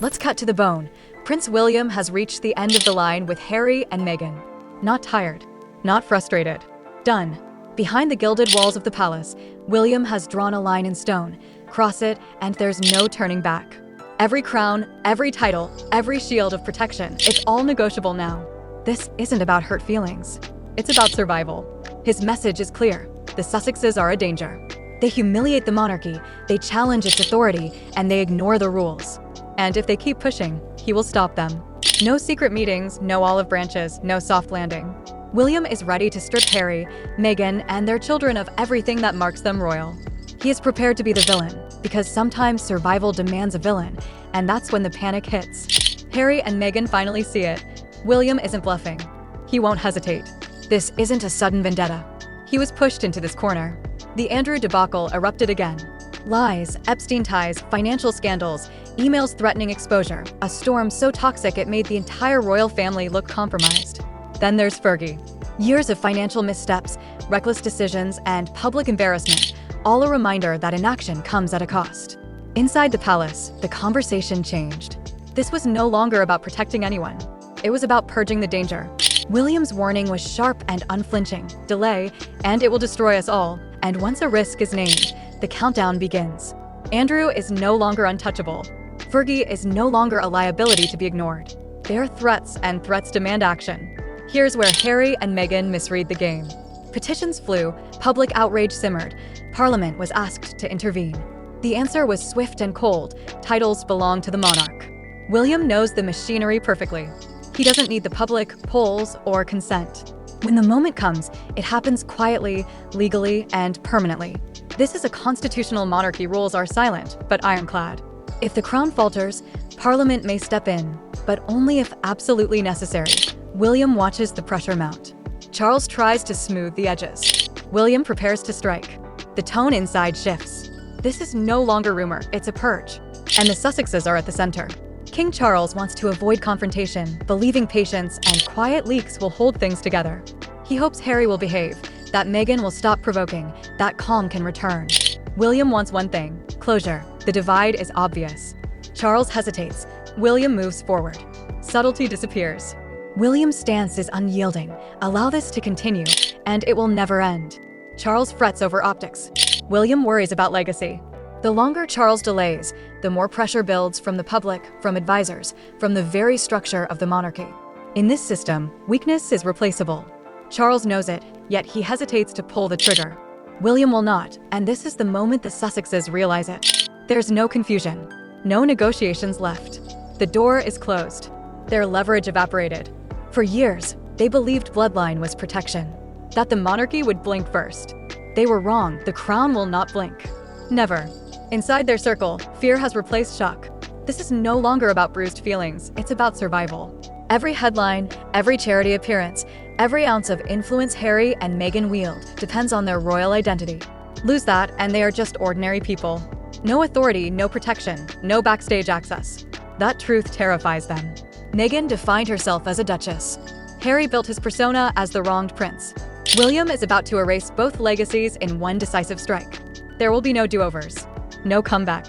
Let's cut to the bone. Prince William has reached the end of the line with Harry and Meghan. Not tired, not frustrated. Done. Behind the gilded walls of the palace, William has drawn a line in stone. Cross it, and there's no turning back. Every crown, every title, every shield of protection, it's all negotiable now. This isn't about hurt feelings. It's about survival. His message is clear. The Sussexes are a danger. They humiliate the monarchy, they challenge its authority, and they ignore the rules. And if they keep pushing, he will stop them. No secret meetings, no olive branches, no soft landing. William is ready to strip Harry, Meghan, and their children of everything that marks them royal. He is prepared to be the villain, because sometimes survival demands a villain, and that's when the panic hits. Harry and Meghan finally see it. William isn't bluffing. He won't hesitate. This isn't a sudden vendetta. He was pushed into this corner. The Andrew debacle erupted again. Lies, Epstein ties, financial scandals, emails threatening exposure, a storm so toxic it made the entire royal family look compromised. Then there's Fergie. Years of financial missteps, reckless decisions, and public embarrassment, all a reminder that inaction comes at a cost. Inside the palace, the conversation changed. This was no longer about protecting anyone. It was about purging the danger. William's warning was sharp and unflinching. Delay, and it will destroy us all. And once a risk is named, the countdown begins. Andrew is no longer untouchable. Fergie is no longer a liability to be ignored. They are threats, and threats demand action. Here's where Harry and Meghan misread the game. Petitions flew, public outrage simmered, Parliament was asked to intervene. The answer was swift and cold. Titles belong to the monarch. William knows the machinery perfectly. He doesn't need the public, polls, or consent. When the moment comes, it happens quietly, legally, and permanently. This is a constitutional monarchy. Rules are silent, but ironclad. If the crown falters, Parliament may step in, but only if absolutely necessary. William watches the pressure mount. Charles tries to smooth the edges. William prepares to strike. The tone inside shifts. This is no longer rumor, it's a purge. And the Sussexes are at the center. King Charles wants to avoid confrontation, believing patience and quiet leaks will hold things together. He hopes Harry will behave, that Meghan will stop provoking, that calm can return. William wants one thing: closure. The divide is obvious. Charles hesitates. William moves forward. Subtlety disappears. William's stance is unyielding. Allow this to continue, and it will never end. Charles frets over optics. William worries about legacy. The longer Charles delays, the more pressure builds from the public, from advisors, from the very structure of the monarchy. In this system, weakness is replaceable. Charles knows it, yet he hesitates to pull the trigger. William will not, and this is the moment the Sussexes realize it. There's no confusion, no negotiations left. The door is closed. Their leverage evaporated. For years, they believed bloodline was protection, that the monarchy would blink first. They were wrong. The crown will not blink. Never. Inside their circle, fear has replaced shock. This is no longer about bruised feelings, it's about survival. Every headline, every charity appearance, every ounce of influence Harry and Meghan wield depends on their royal identity. Lose that, and they are just ordinary people. No authority, no protection, no backstage access. That truth terrifies them. Meghan defined herself as a duchess. Harry built his persona as the wronged prince. William is about to erase both legacies in one decisive strike. There will be no do-overs. No comeback.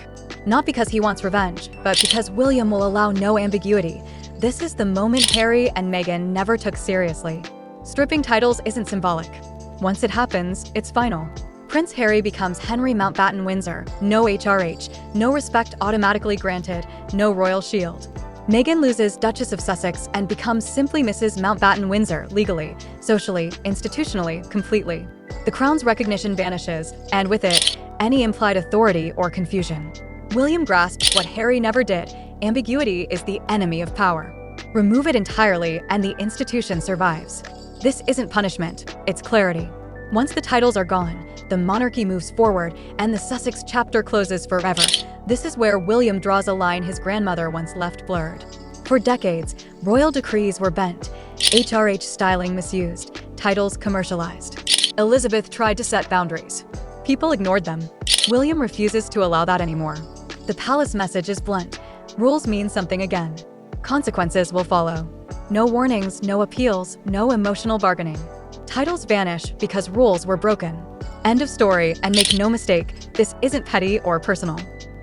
Not because he wants revenge, but because William will allow no ambiguity. This is the moment Harry and Meghan never took seriously. Stripping titles isn't symbolic. Once it happens, it's final. Prince Harry becomes Henry Mountbatten Windsor. No HRH, no respect automatically granted, no royal shield. Meghan loses Duchess of Sussex and becomes simply Mrs. Mountbatten Windsor legally, socially, institutionally, completely. The crown's recognition vanishes, and with it, any implied authority or confusion. William grasps what Harry never did. Ambiguity is the enemy of power. Remove it entirely, and the institution survives. This isn't punishment, it's clarity. Once the titles are gone, the monarchy moves forward, and the Sussex chapter closes forever. This is where William draws a line his grandmother once left blurred. For decades, royal decrees were bent, HRH styling misused, titles commercialized. Elizabeth tried to set boundaries. People ignored them. William refuses to allow that anymore. The palace message is blunt. Rules mean something again. Consequences will follow. No warnings, no appeals, no emotional bargaining. Titles vanish because rules were broken. End of story, and make no mistake, this isn't petty or personal.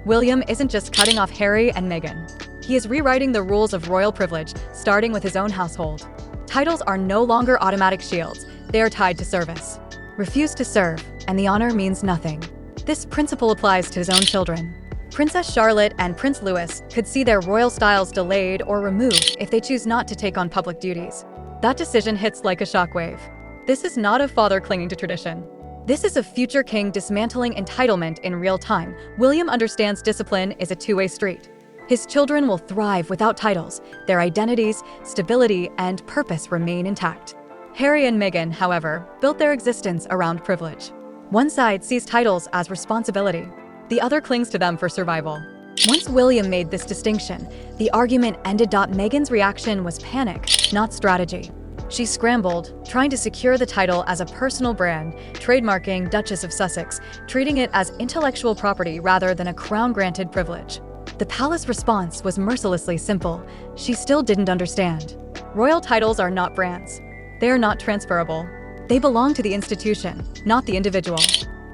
William isn't just cutting off Harry and Meghan. He is rewriting the rules of royal privilege, starting with his own household. Titles are no longer automatic shields, they are tied to service. Refuse to serve, and the honor means nothing. This principle applies to his own children. Princess Charlotte and Prince Louis could see their royal styles delayed or removed if they choose not to take on public duties. That decision hits like a shockwave. This is not a father clinging to tradition. This is a future king dismantling entitlement in real time. William understands discipline is a two-way street. His children will thrive without titles. Their identities, stability, and purpose remain intact. Harry and Meghan, however, built their existence around privilege. One side sees titles as responsibility. The other clings to them for survival. Once William made this distinction, the argument ended. Meghan's reaction was panic, not strategy. She scrambled, trying to secure the title as a personal brand, trademarking Duchess of Sussex, treating it as intellectual property rather than a crown-granted privilege. The palace response was mercilessly simple. She still didn't understand. Royal titles are not brands. They are not transferable. They belong to the institution, not the individual.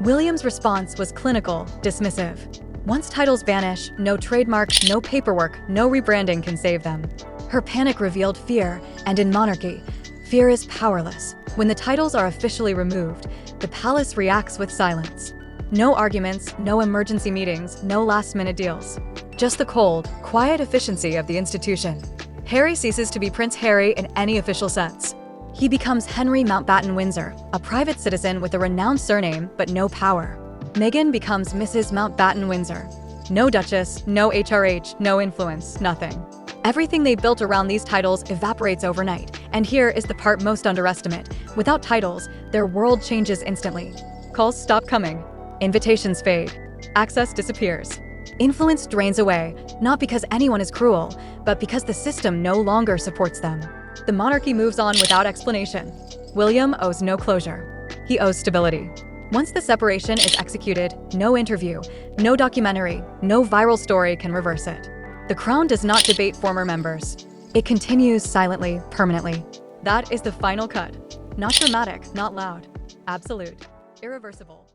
William's response was clinical, dismissive. Once titles vanish, no trademark, no paperwork, no rebranding can save them. Her panic revealed fear, and in monarchy, fear is powerless. When the titles are officially removed, the palace reacts with silence. No arguments, no emergency meetings, no last-minute deals. Just the cold, quiet efficiency of the institution. Harry ceases to be Prince Harry in any official sense. He becomes Henry Mountbatten Windsor, a private citizen with a renowned surname but no power. Meghan becomes Mrs. Mountbatten Windsor. No Duchess, no HRH, no influence, nothing. Everything they built around these titles evaporates overnight, and here is the part most underestimated. Without titles, their world changes instantly. Calls stop coming. Invitations fade. Access disappears. Influence drains away, not because anyone is cruel, but because the system no longer supports them. The monarchy moves on without explanation. William owes no closure. He owes stability. Once the separation is executed, no interview, no documentary, no viral story can reverse it. The crown does not debate former members. It continues silently, permanently. That is the final cut. Not dramatic, not loud. Absolute. Irreversible.